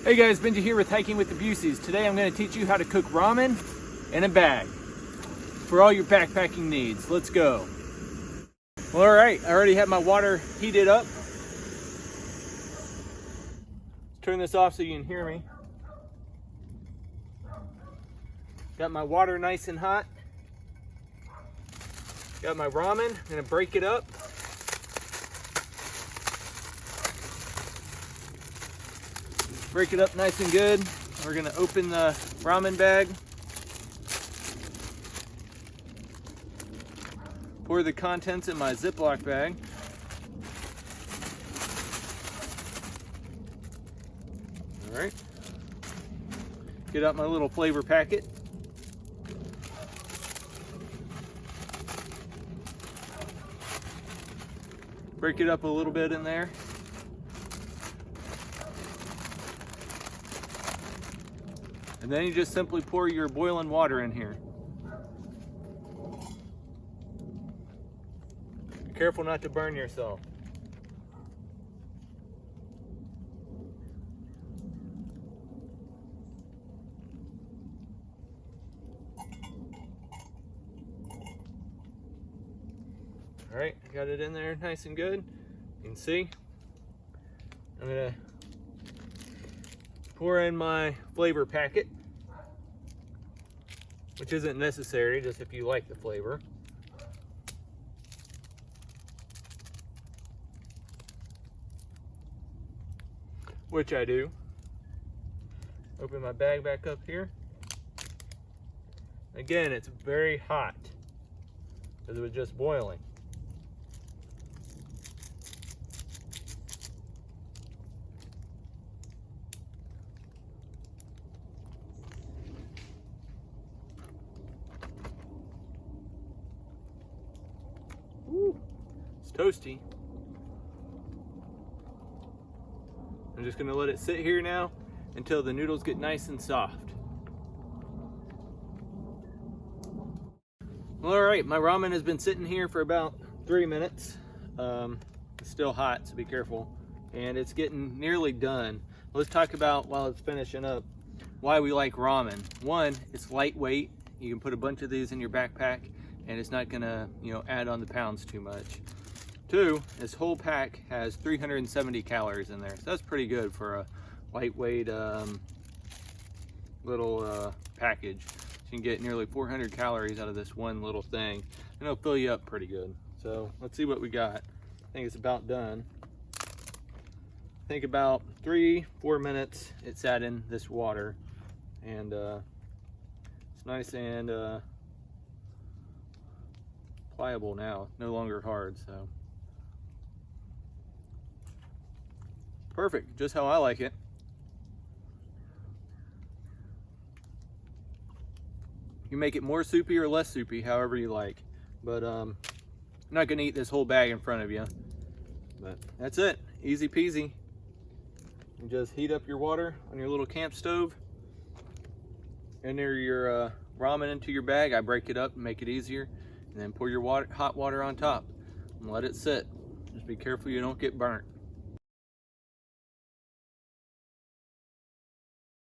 Hey guys, Benji here with Hiking with the Buseys. Today I'm going to teach you how to cook ramen in a bag for all your backpacking needs. Let's go. Well, alright, I already have my water heated up. Turn this off so you can hear me. Got my water nice and hot. Got my ramen. I'm going to break it up. Break it up nice and good. We're going to open the ramen bag. Pour the contents in my Ziplock bag. All right. Get out my little flavor packet. Break it up a little bit in there. And then you just simply pour your boiling water in here. Be careful not to burn yourself. All right, got it in there nice and good. You can see. I'm gonna pour in my flavor packet, which isn't necessary, just if you like the flavor. Which I do. Open my bag back up here. Again, it's very hot because it was just boiling. Ooh, it's toasty. I'm just gonna let it sit here now until the noodles get nice and soft. Well, all right, my ramen has been sitting here for about 3 minutes. It's still hot, so be careful. And it's getting nearly done. Let's talk about, while it's finishing up, why we like ramen. One, it's lightweight. You can put a bunch of these in your backpack and it's not gonna, add on the pounds too much. Two, this whole pack has 370 calories in there. So that's pretty good for a lightweight little package. So you can get nearly 400 calories out of this one little thing. And it'll fill you up pretty good. So let's see what we got. I think it's about done. I think about 3-4 minutes it sat in this water. And it's nice and pliable now, no longer hard. So perfect, just how I like it. You make it more soupy or less soupy, however you like. But I'm not gonna eat this whole bag in front of you. But that's it, easy peasy. You just heat up your water on your little camp stove. Enter your ramen into your bag. I break it up and make it easier. And then pour your hot water on top and let it sit. Just be careful you don't get burnt.